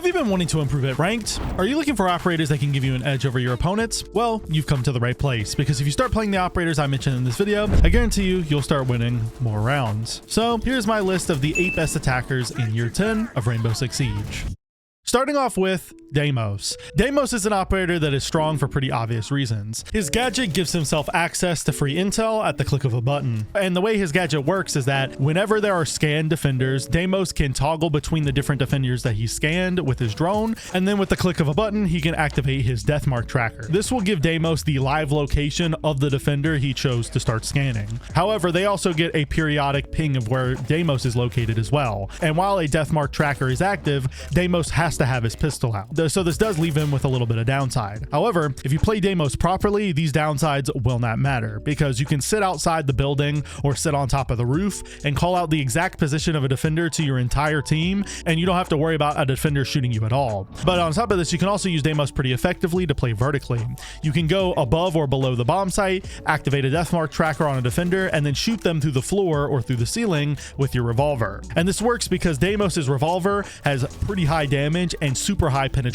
Have you been wanting to improve at ranked? Are you looking for operators that can give you an edge over your opponents? Well, you've come to the right place, because if you start playing the operators I mentioned in this video, I guarantee you'll start winning more rounds. So here's my list of the 8 best attackers in year 10 of Rainbow Six Siege. Starting off with Deimos. Deimos is an operator that is strong for pretty obvious reasons. His gadget gives himself access to free intel at the click of a button. And the way his gadget works is that whenever there are scanned defenders, Deimos can toggle between the different defenders that he scanned with his drone, and then with the click of a button, he can activate his deathmark tracker. This will give Deimos the live location of the defender he chose to start scanning. However, they also get a periodic ping of where Deimos is located as well. And while a deathmark tracker is active, Deimos has to have his pistol out. So this does leave him with a little bit of downside. However, if you play Deimos properly, these downsides will not matter, because you can sit outside the building or sit on top of the roof and call out the exact position of a defender to your entire team, and you don't have to worry about a defender shooting you at all. But on top of this, you can also use Deimos pretty effectively to play vertically. You can go above or below the bomb site, activate a deathmark tracker on a defender, and then shoot them through the floor or through the ceiling with your revolver. And this works because Deimos's revolver has pretty high damage and super high penetration,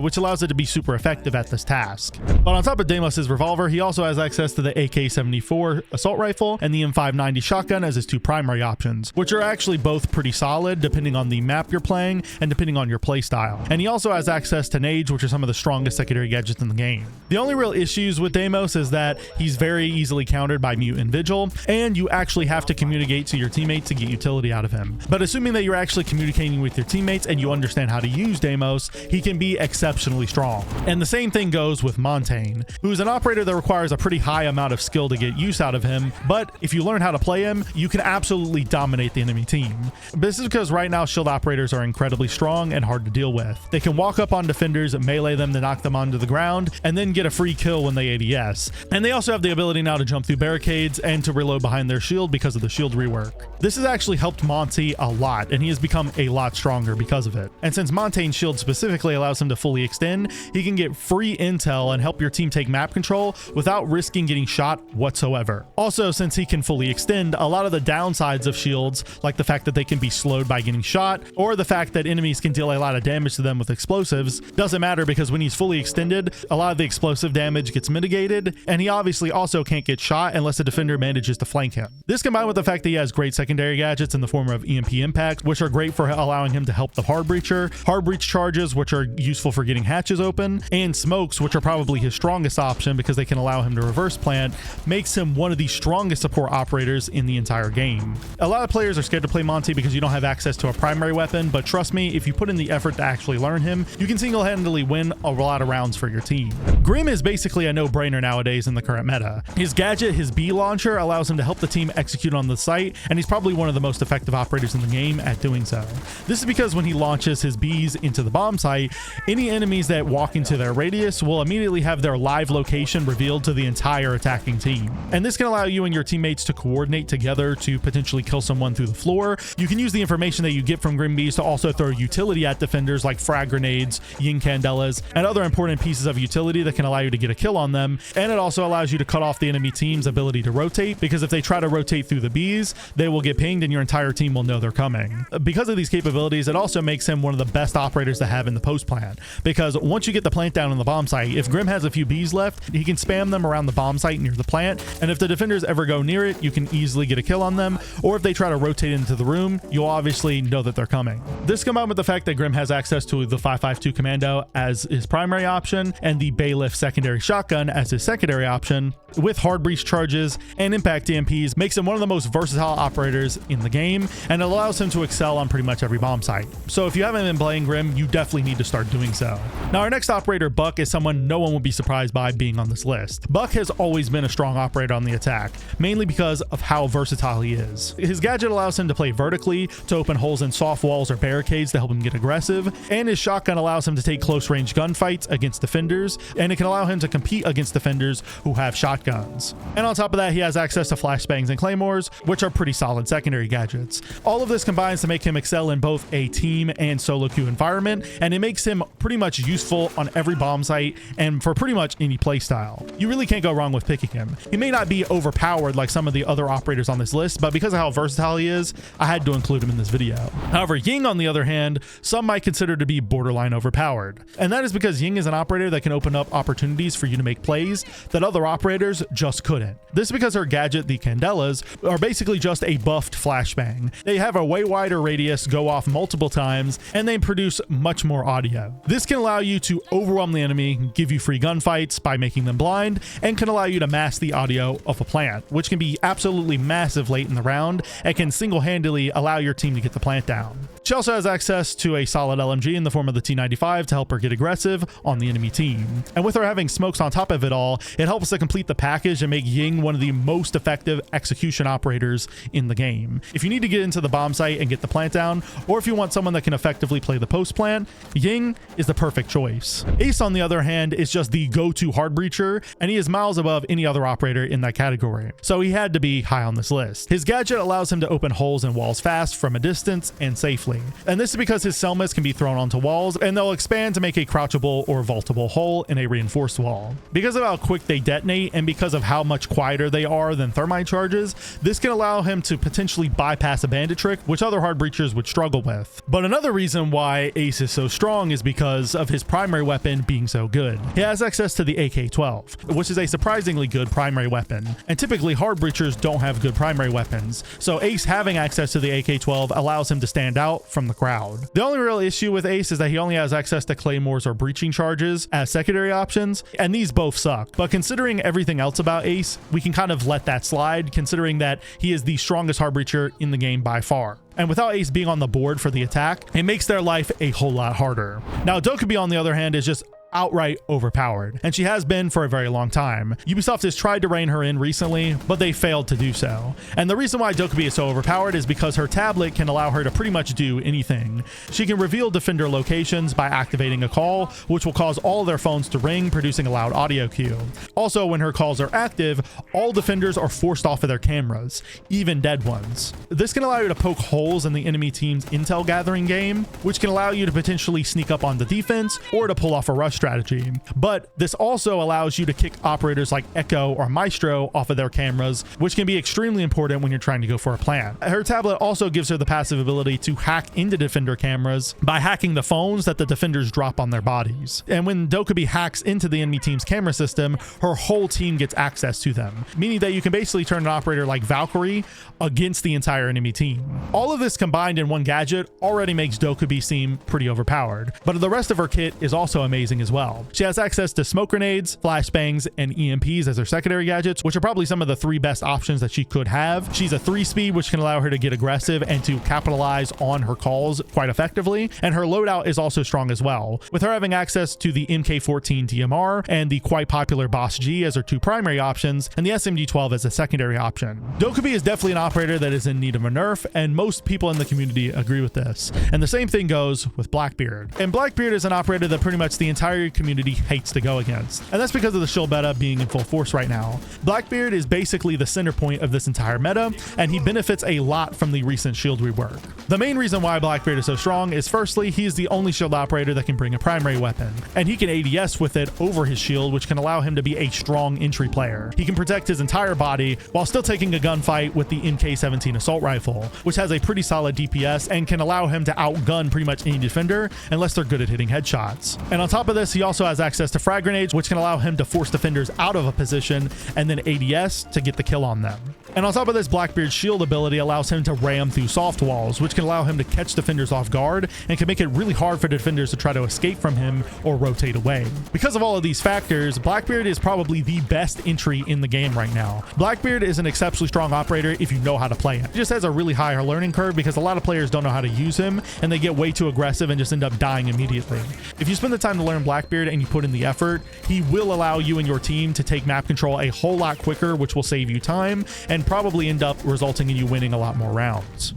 which allows it to be super effective at this task. But on top of Deimos's revolver, he also has access to the AK-74 assault rifle and the M590 shotgun as his 2 primary options, which are actually both pretty solid depending on the map you're playing and depending on your play style. And he also has access to nades, which are some of the strongest secondary gadgets in the game. The only real issues with Deimos is that he's very easily countered by Mute and Vigil, and you actually have to communicate to your teammates to get utility out of him. But assuming that you're actually communicating with your teammates and you understand how to use Deimos, he can be exceptionally strong. And the same thing goes with Montaigne, who's an operator that requires a pretty high amount of skill to get use out of him, but if you learn how to play him, you can absolutely dominate the enemy team. This is because right now shield operators are incredibly strong and hard to deal with. They can walk up on defenders, melee them to knock them onto the ground, and then get a free kill when they ADS. And they also have the ability now to jump through barricades and to reload behind their shield because of the shield rework. This has actually helped Monty a lot, and he has become a lot stronger because of it. And since Montaigne's shield specifically allows him to fully extend, he can get free intel and help your team take map control without risking getting shot whatsoever. Also, since he can fully extend, a lot of the downsides of shields, like the fact that they can be slowed by getting shot, or the fact that enemies can deal a lot of damage to them with explosives, doesn't matter, because when he's fully extended, a lot of the explosive damage gets mitigated, and he obviously also can't get shot unless a defender manages to flank him. This combined with the fact that he has great secondary gadgets in the form of EMP impacts, which are great for allowing him to help the hard breacher, hard breach charges, which are useful for getting hatches open, and smokes, which are probably his strongest option because they can allow him to reverse plant, makes him one of the strongest support operators in the entire game. A lot of players are scared to play Monty because you don't have access to a primary weapon, but trust me, if you put in the effort to actually learn him, you can single-handedly win a lot of rounds for your team. Grim is basically a no-brainer nowadays in the current meta. His gadget, his B launcher, allows him to help the team execute on the site, and he's probably one of the most effective operators in the game at doing so. This is because when he launches his Bs into the bomb site, any enemies that walk into their radius will immediately have their live location revealed to the entire attacking team. And this can allow you and your teammates to coordinate together to potentially kill someone through the floor. You can use the information that you get from Grim Bees to also throw utility at defenders like frag grenades, yin candelas, and other important pieces of utility that can allow you to get a kill on them. And it also allows you to cut off the enemy team's ability to rotate, because if they try to rotate through the Bees, they will get pinged and your entire team will know they're coming. Because of these capabilities, it also makes him one of the best operators to have in the post plant, because once you get the plant down on the bomb site, if Grim has a few Bees left, he can spam them around the bomb site near the plant, and if the defenders ever go near it, you can easily get a kill on them, or if they try to rotate into the room, you'll obviously know that they're coming. This combined with the fact that Grim has access to the 5.52 commando as his primary option and the Bailiff secondary shotgun as his secondary option, with hard breach charges and impact EMPs, makes him one of the most versatile operators in the game, and it allows him to excel on pretty much every bomb site. So if you haven't been playing Grim, you definitely need to start doing so. Now our next operator, Buck, is someone no one would be surprised by being on this list. Buck has always been a strong operator on the attack, mainly because of how versatile he is. His gadget allows him to play vertically, to open holes in soft walls or barricades to help him get aggressive, and his shotgun allows him to take close range gunfights against defenders, and it can allow him to compete against defenders who have shotguns. And on top of that, he has access to flashbangs and claymores, which are pretty solid secondary gadgets. All of this combines to make him excel in both a team and solo queue environment, and it makes him pretty much useful on every bomb site and for pretty much any playstyle. You really can't go wrong with picking him. He may not be overpowered like some of the other operators on this list, but because of how versatile he is, I had to include him in this video. However, Ying, on the other hand, some might consider to be borderline overpowered. And that is because Ying is an operator that can open up opportunities for you to make plays that other operators just couldn't. This is because her gadget, the Candelas, are basically just a buffed flashbang. They have a way wider radius, go off multiple times, and they produce much more audio. This can allow you to overwhelm the enemy, give you free gunfights by making them blind, and can allow you to mask the audio of a plant, which can be absolutely massive late in the round and can single-handedly allow your team to get the plant down. She also has access to a solid LMG in the form of the T95 to help her get aggressive on the enemy team. And with her having smokes on top of it all, it helps to complete the package and make Ying one of the most effective execution operators in the game. If you need to get into the bomb site and get the plant down, or if you want someone that can effectively play the post plant, Ying is the perfect choice. Ace, on the other hand, is just the go-to hard breacher, and he is miles above any other operator in that category, so he had to be high on this list. His gadget allows him to open holes in walls fast from a distance and safely. And this is because his Selmas can be thrown onto walls and they'll expand to make a crouchable or vaultable hole in a reinforced wall. Because of how quick they detonate and because of how much quieter they are than thermite charges, this can allow him to potentially bypass a bandit trick, which other hard breachers would struggle with. But another reason why Ace is so strong is because of his primary weapon being so good. He has access to the AK-12, which is a surprisingly good primary weapon, and typically hard breachers don't have good primary weapons, so Ace having access to the AK-12 allows him to stand out from the crowd. The only real issue with Ace is that he only has access to claymores or breaching charges as secondary options, and these both suck. But considering everything else about Ace, we can kind of let that slide, considering that he is the strongest hard breacher in the game by far. And without Ace being on the board for the attack, it makes their life a whole lot harder. Now, Dokkaebi, on the other hand, is just outright overpowered, and she has been for a very long time. Ubisoft has tried to rein her in recently, but they failed to do so. And the reason why Dokkaebi is so overpowered is because her tablet can allow her to pretty much do anything. She can reveal defender locations by activating a call, which will cause all their phones to ring, producing a loud audio cue. Also, when her calls are active, all defenders are forced off of their cameras, even dead ones. This can allow you to poke holes in the enemy team's intel gathering game, which can allow you to potentially sneak up on the defense or to pull off a rush strategy. But this also allows you to kick operators like Echo or Maestro off of their cameras, which can be extremely important when you're trying to go for a plant. Her tablet also gives her the passive ability to hack into defender cameras by hacking the phones that the defenders drop on their bodies. And when Dokkaebi hacks into the enemy team's camera system, her whole team gets access to them, meaning that you can basically turn an operator like Valkyrie against the entire enemy team. All of this combined in one gadget already makes Dokkaebi seem pretty overpowered, but the rest of her kit is also amazing as well. She has access to smoke grenades, flashbangs, and EMPs as her secondary gadgets, which are probably some of the 3 best options that she could have. She's a 3-speed, which can allow her to get aggressive and to capitalize on her calls quite effectively, and her loadout is also strong as well, with her having access to the MK14 DMR and the quite popular Boss G as her 2 primary options, and the SMG-12 as a secondary option. Dokkaebi is definitely an operator that is in need of a nerf, and most people in the community agree with this. And the same thing goes with Blackbeard. And Blackbeard is an operator that pretty much the entire community hates to go against, and that's because of the shield meta being in full force right now. Blackbeard is basically the center point of this entire meta, and he benefits a lot from the recent shield rework. The main reason why Blackbeard is so strong is firstly, he is the only shield operator that can bring a primary weapon, and he can ADS with it over his shield, which can allow him to be a strong entry player. He can protect his entire body while still taking a gunfight with the MK17 assault rifle, which has a pretty solid DPS and can allow him to outgun pretty much any defender unless they're good at hitting headshots. And on top of this, he also has access to frag grenades, which can allow him to force defenders out of a position and then ADS to get the kill on them. And on top of this, Blackbeard's shield ability allows him to ram through soft walls, which can allow him to catch defenders off guard and can make it really hard for defenders to try to escape from him or rotate away. Because of all of these factors, Blackbeard is probably the best entry in the game right now. Blackbeard is an exceptionally strong operator if you know how to play him. He just has a really high learning curve because a lot of players don't know how to use him and they get way too aggressive and just end up dying immediately. If you spend the time to learn Blackbeard and you put in the effort, he will allow you and your team to take map control a whole lot quicker, which will save you time and probably end up resulting in you winning a lot more rounds.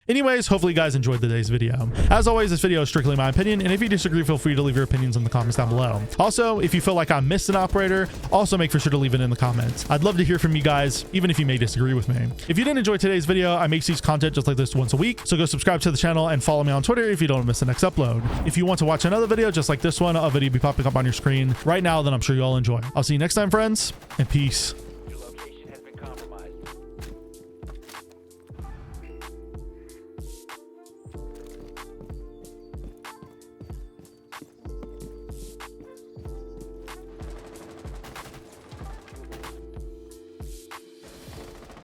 Anyways, hopefully you guys enjoyed today's video. As always, this video is strictly my opinion, and if you disagree, feel free to leave your opinions in the comments down below. Also, if you feel like I missed an operator, also make sure to leave it in the comments. I'd love to hear from you guys, even if you may disagree with me. If you didn't enjoy today's video, I make these content just like this once a week, so go subscribe to the channel and follow me on Twitter if you don't miss the next upload. If you want to watch another video just like this one, a video will be popping up on your screen right now that I'm sure you all enjoy. I'll see you next time, friends, and peace.